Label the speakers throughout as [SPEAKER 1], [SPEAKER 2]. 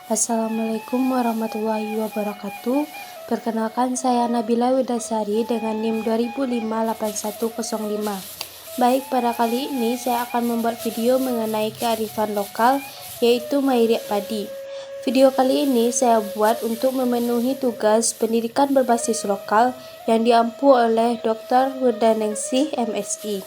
[SPEAKER 1] Assalamualaikum warahmatullahi wabarakatuh. Perkenalkan, saya Nabila Widasari dengan NIM 20058105. Baik, pada kali ini saya akan membuat video mengenai kearifan lokal, yaitu Mairiak Padi. Video kali ini saya buat untuk memenuhi tugas pendidikan berbasis lokal yang diampu oleh Dr. Wirdaningsih, MSI.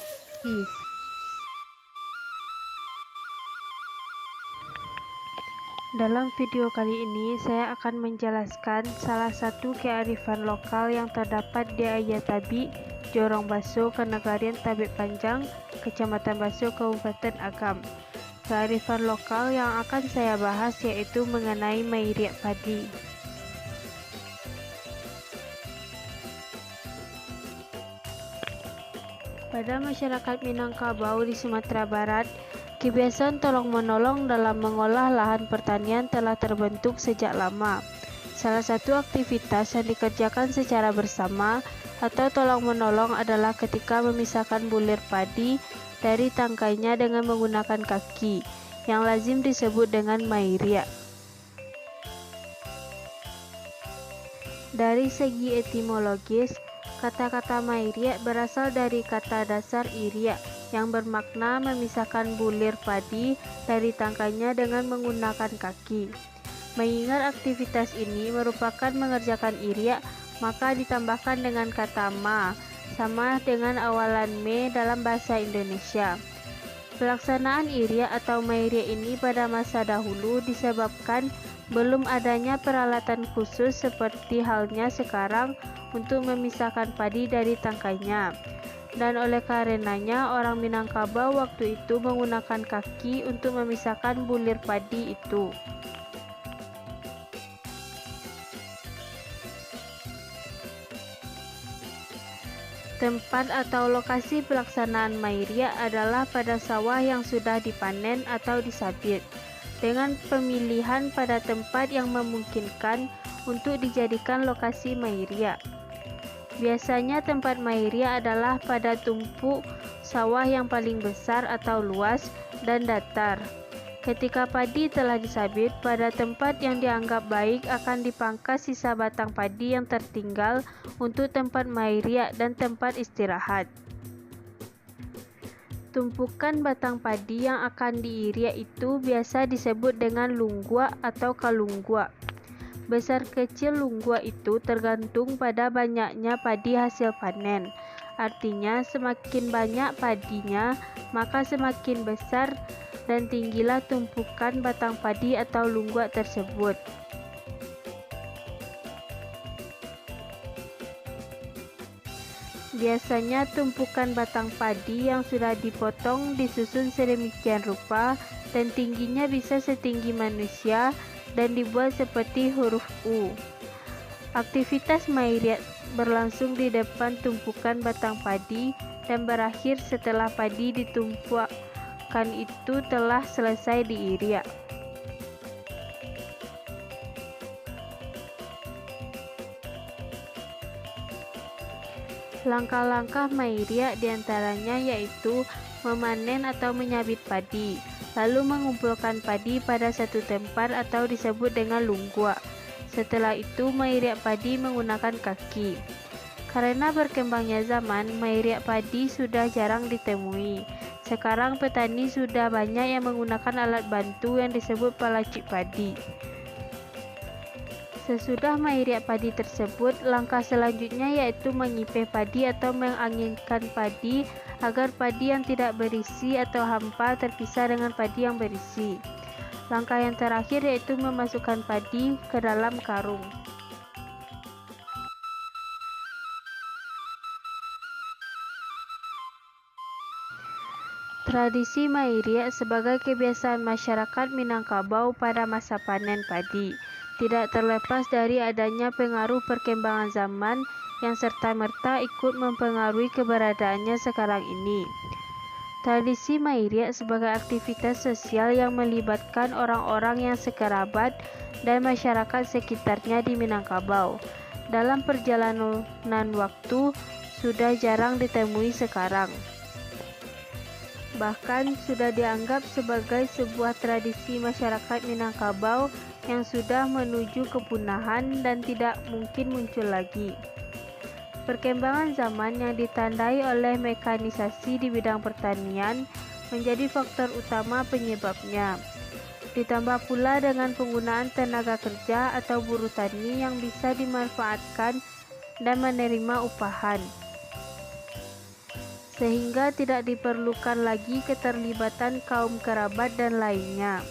[SPEAKER 1] Dalam video kali ini, saya akan menjelaskan salah satu kearifan lokal yang terdapat di Ayatabi, Jorong Baso, Kenegarian Tabik Panjang, Kecamatan Baso, Kabupaten Agam. Kearifan lokal yang akan saya bahas yaitu mengenai Mairiak Padi. Pada masyarakat Minangkabau di Sumatera Barat, kebiasaan tolong-menolong dalam mengolah lahan pertanian telah terbentuk sejak lama. Salah satu aktivitas yang dikerjakan secara bersama atau tolong-menolong adalah ketika memisahkan bulir padi dari tangkainya dengan menggunakan kaki, yang lazim disebut dengan mairiak. Dari segi etimologis, kata-kata mairiak berasal dari kata dasar iriak yang bermakna memisahkan bulir padi dari tangkainya dengan menggunakan kaki. Mengingat aktivitas ini merupakan mengerjakan iriak, maka ditambahkan dengan kata ma, sama dengan awalan me dalam bahasa Indonesia. Pelaksanaan iriak atau mairiak ini pada masa dahulu disebabkan belum adanya peralatan khusus seperti halnya sekarang untuk memisahkan padi dari tangkainya. Dan oleh karenanya orang Minangkabau waktu itu menggunakan kaki untuk memisahkan bulir padi itu. Tempat atau lokasi pelaksanaan mairiak adalah pada sawah yang sudah dipanen atau disabit, dengan pemilihan pada tempat yang memungkinkan untuk dijadikan lokasi mairiak. Biasanya tempat mairiak adalah pada tumpuk sawah yang paling besar atau luas dan datar. Ketika padi telah disabit, pada tempat yang dianggap baik akan dipangkas sisa batang padi yang tertinggal untuk tempat mairiak dan tempat istirahat. Tumpukan batang padi yang akan diiriak itu biasa disebut dengan lunggua atau kalunggua. Besar kecil lunggua itu tergantung pada banyaknya padi hasil panen. Artinya, semakin banyak padinya, maka semakin besar dan tinggilah tumpukan batang padi atau lunggua tersebut. Biasanya tumpukan batang padi yang sudah dipotong disusun sedemikian rupa dan tingginya bisa setinggi manusia dan dibuat seperti huruf U. Aktivitas mairiak berlangsung di depan tumpukan batang padi dan berakhir setelah padi ditumpukkan itu telah selesai diiriak. Langkah-langkah mairiak diantaranya yaitu memanen atau menyabit padi, lalu mengumpulkan padi pada satu tempat atau disebut dengan lunggua. Setelah itu mairiak padi menggunakan kaki. Karena berkembangnya zaman, mairiak padi sudah jarang ditemui. Sekarang petani sudah banyak yang menggunakan alat bantu yang disebut pelacik padi. Sesudah mairiak padi tersebut, langkah selanjutnya yaitu menyipih padi atau menganginkan padi agar padi yang tidak berisi atau hampa terpisah dengan padi yang berisi. Langkah yang terakhir yaitu memasukkan padi ke dalam karung. Tradisi mairiak sebagai kebiasaan masyarakat Minangkabau pada masa panen padi tidak terlepas dari adanya pengaruh perkembangan zaman yang serta-merta ikut mempengaruhi keberadaannya sekarang ini. Tradisi mairiak sebagai aktivitas sosial yang melibatkan orang-orang yang sekerabat dan masyarakat sekitarnya di Minangkabau. Dalam perjalanan waktu, sudah jarang ditemui sekarang. Bahkan sudah dianggap sebagai sebuah tradisi masyarakat Minangkabau yang sudah menuju kepunahan dan tidak mungkin muncul lagi. Perkembangan zaman yang ditandai oleh mekanisasi di bidang pertanian menjadi faktor utama penyebabnya. Ditambah pula dengan penggunaan tenaga kerja atau buruh tani yang bisa dimanfaatkan dan menerima upahan, sehingga tidak diperlukan lagi keterlibatan kaum kerabat dan lainnya.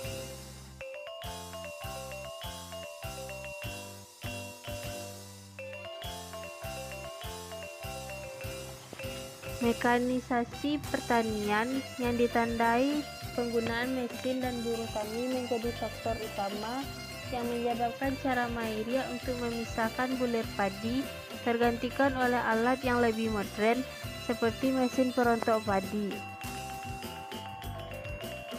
[SPEAKER 1] Mekanisasi pertanian yang ditandai penggunaan mesin dan buruh tani menjadi faktor utama yang menyebabkan cara Mairia untuk memisahkan bulir padi tergantikan oleh alat yang lebih modern seperti mesin perontok padi.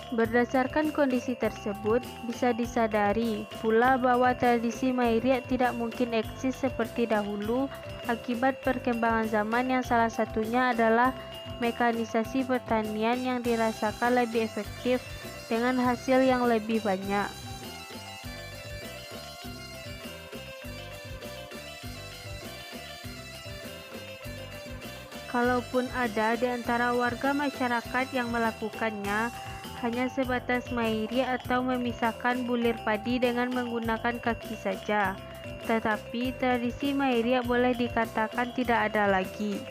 [SPEAKER 1] Berdasarkan kondisi tersebut, bisa disadari pula bahwa tradisi Mairia tidak mungkin eksis seperti dahulu akibat perkembangan zaman yang salah satunya adalah mekanisasi pertanian yang dirasakan lebih efektif dengan hasil yang lebih banyak. Kalaupun ada di antara warga masyarakat yang melakukannya, hanya sebatas Mairia atau memisahkan bulir padi dengan menggunakan kaki saja. Tetapi tradisi Mairia boleh dikatakan tidak ada lagi.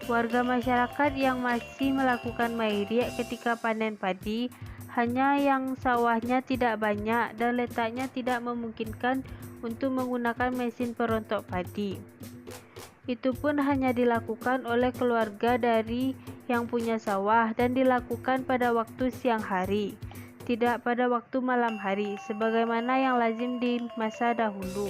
[SPEAKER 1] Warga masyarakat yang masih melakukan Mairia ketika panen padi hanya yang sawahnya tidak banyak dan letaknya tidak memungkinkan untuk menggunakan mesin perontok padi. Itu pun hanya dilakukan oleh keluarga dari yang punya sawah dan dilakukan pada waktu siang hari, tidak pada waktu malam hari, sebagaimana yang lazim di masa dahulu.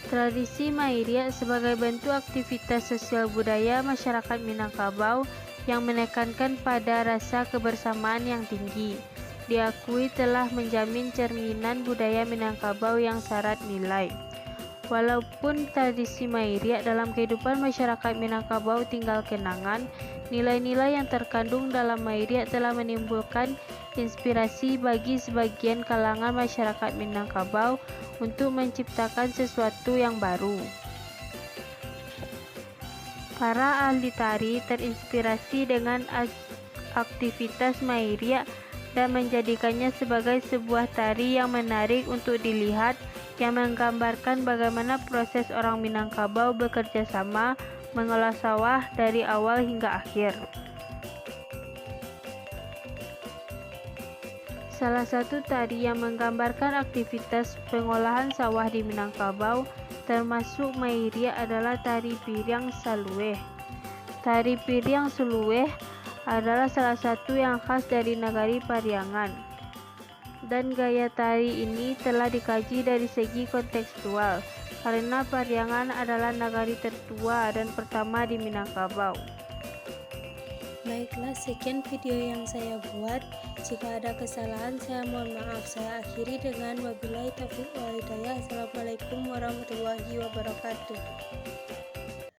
[SPEAKER 1] Tradisi Mairia sebagai bentuk aktivitas sosial budaya masyarakat Minangkabau yang menekankan pada rasa kebersamaan yang tinggi, diakui telah menjamin cerminan budaya Minangkabau yang syarat nilai. Walaupun tradisi Mairia dalam kehidupan masyarakat Minangkabau tinggal kenangan, nilai-nilai yang terkandung dalam Mairia telah menimbulkan inspirasi bagi sebagian kalangan masyarakat Minangkabau untuk menciptakan sesuatu yang baru. Para ahli tari terinspirasi dengan aktivitas Mairia dan menjadikannya sebagai sebuah tari yang menarik untuk dilihat, yang menggambarkan bagaimana proses orang Minangkabau bekerja sama mengolah sawah dari awal hingga akhir. Salah satu tari yang menggambarkan aktivitas pengolahan sawah di Minangkabau termasuk Mairia adalah tari Piriang Salueh. Tari Piriang Salueh adalah salah satu yang khas dari Nagari Pariangan, dan gaya tari ini telah dikaji dari segi kontekstual karena Pariangan adalah nagari tertua dan pertama di Minangkabau.
[SPEAKER 2] Baiklah, sekian video yang saya buat. Jika ada kesalahan, saya mohon maaf. Saya akhiri dengan wabillahi taufiq wal hidayah. Assalamualaikum warahmatullahi wabarakatuh.